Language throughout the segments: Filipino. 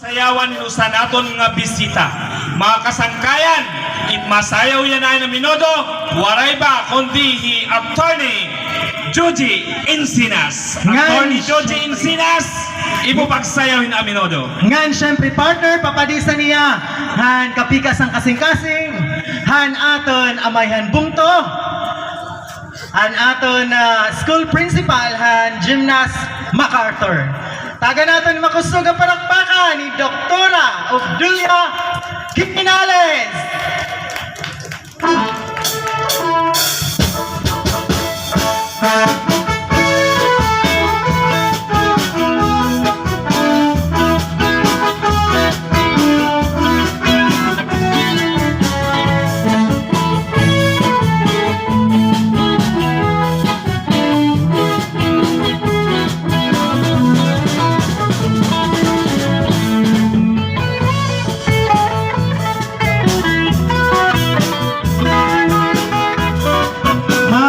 Sayawan inusan naton nga bisita. Mga kasangkayan, masayaw yan ay na minuto, waray ba kundi hi Attorney Joji Encinas. Attorney Joji Encinas, ibupagsayawin ang minuto. Ngan syempre partner, papadisa niya, han kapikas ang kasing-kasing, han aton amayhan bungto, han aton school principal, han gymnast MacArthur. Taga natin makusog ang palakpakan ni Doktora Obdulia Quinales.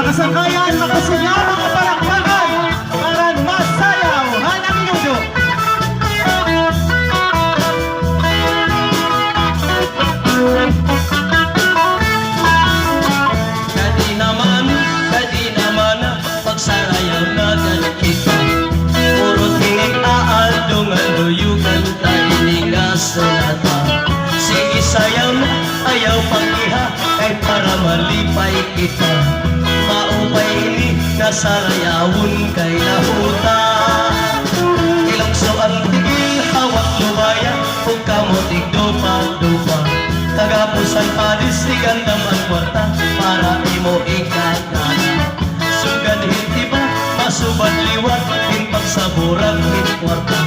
Kasangkayan, makasunyaw mga palakpakan para masayaw hanang minuto. Kadi naman pagsarayaw na kita. Puro tingin aaldong ang duyugan tayo nga sunata. Sige sayaw na ayaw pag-iha ay para malipay kita. Maupay ini nasarayawon kay nahuta. Ilongso ang tigil hawak lubaya ug kamotig dupa-dupa. Tagapusan padis ni gandam ang kwarta para imo ikagana. Sugad hindi ba masubad liwat in pagsaburag in kwarta.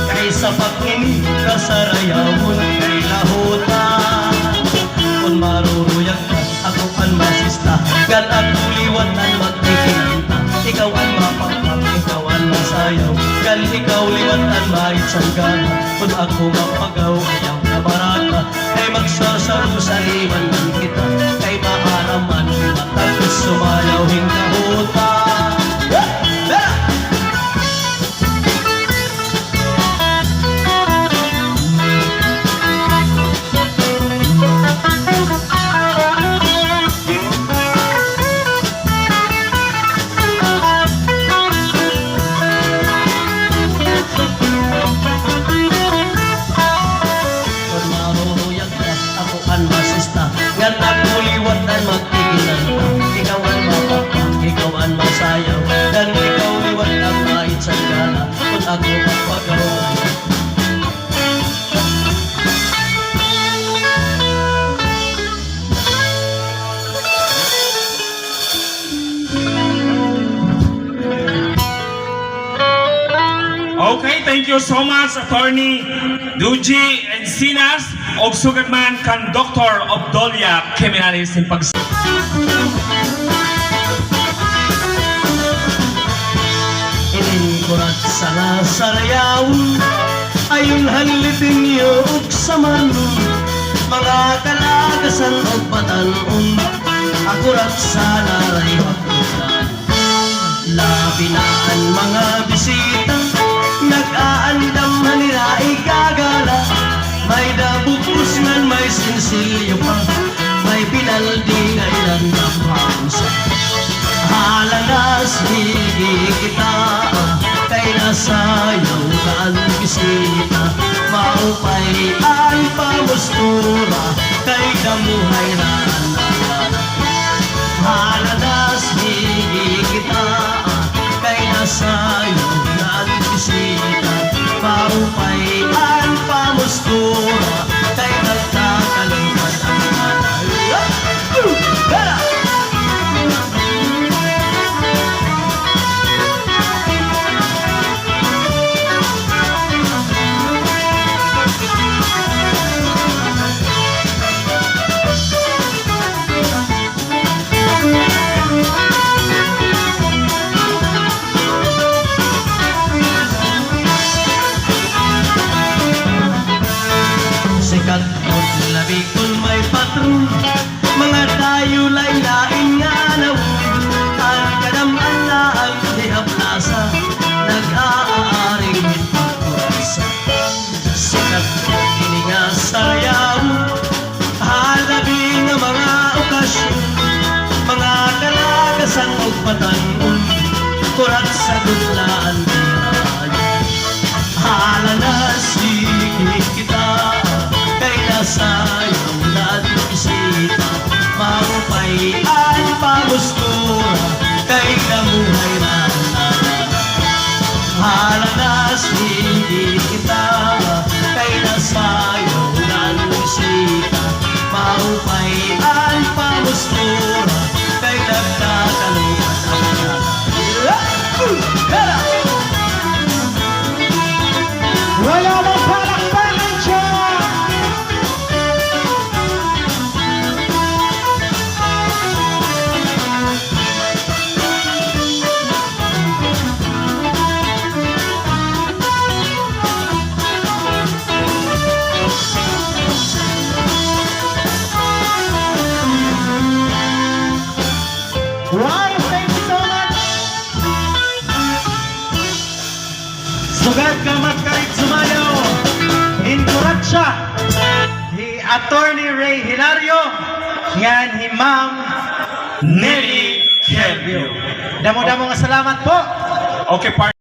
Kaysa pag-ini nasarayawon kay nahuta. Kung maruruyag ka ako ang masista, gan ang liwat ang magtikinanta. Ikaw ang mapapap, ikaw ang masayaw, gan ikaw liwat ang maitsanggana. Kung ako mapagaw, ayaw na barata, ay magsasaro sa liwan ng kita. Kay maaraman, matagos sumayaw, hinahuta. Ngan ako liwat ang magtigilan ka. Ikaw ang mapapa, ikaw ang masayaw, dan ikaw liwat ang maitsanggana. Kung ako mapagawa. Okay, thank you so much, Attorney Joji Encinas, og sugadman kan Dr. Obdulia Quinales in pag Iningkurat sa nasarayaw, ayun halitin niyo ug saman. Mga kalagasan o patanon, akurat sa naray haputan. Labi na ang mga bisita, nag-aandam na nila ikagala. May dabukos ngan may sinsilyo pa, may pinaldi na ilan na pausa. Halagas higi kita, kay nasayaw ka ang bisita. Maupay ang pamustura, kay damuhay na naman. Halagas higi kita, kay nasayaw ka ang bisita. Maupay ang pamustura, kay nagkakalimutan ang nanay. Bera! Sikat at labi kung may patron, mga tayo lay lain nga nawin. Ang kadam-an na ang dihablasa, nag-aaring hitpagkurasa. Sikat sugad ka magkarit sumayaw. Inkuratsa, ni Attorney Ray Hilario, yan si Ma'am Nelly Kelvio. Damo-damo nga salamat po. Okay, partner.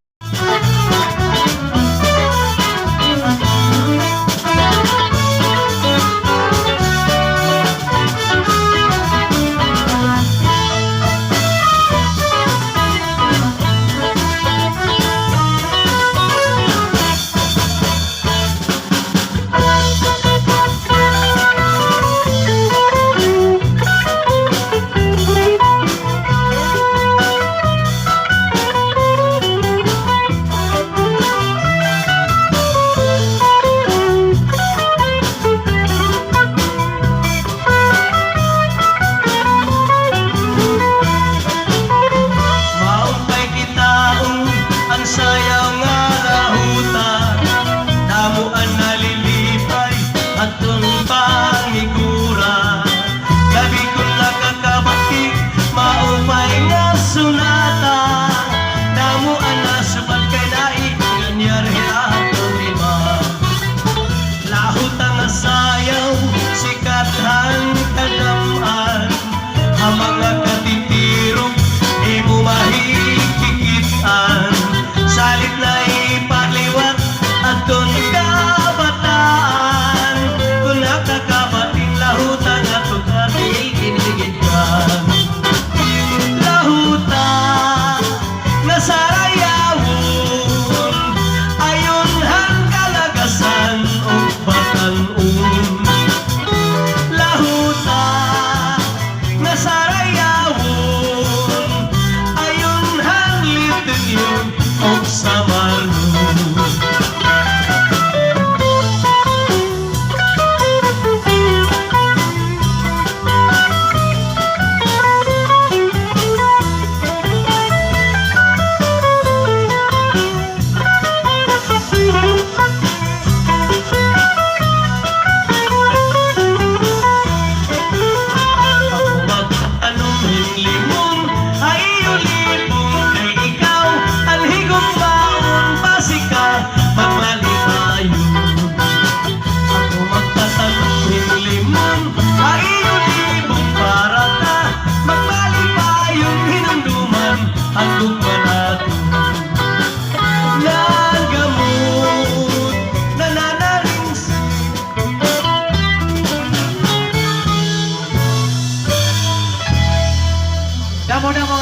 Maumpay kitaong ang sayaw nga lahuta, damuan nalilipay at dun pangigura. Gabi ko nakakabati, maumpay nga sunata, damuan na subat kay nai, ganyari atong lima. Lahuta nga sayaw, sikatan kadamaan, ang mga katitirong imo mahikikitan, salit na ipaliwat at kung kabataan, kung nakakabating lahutan at pagkati kinigitkan. Lahuta na sarayawon, ayon hang kalagasan o batanon. Lahuta na sarayawon, ayon hang litin yun o samarnon. Anong limon ay ulipong kay ikaw, ang higong baon pasika pagmalipayon. Ako magtatanong limon ay ulipong para ka, magmalipayon hinunduman ang gugmanato. Nagamot, nananarins. Damo-damo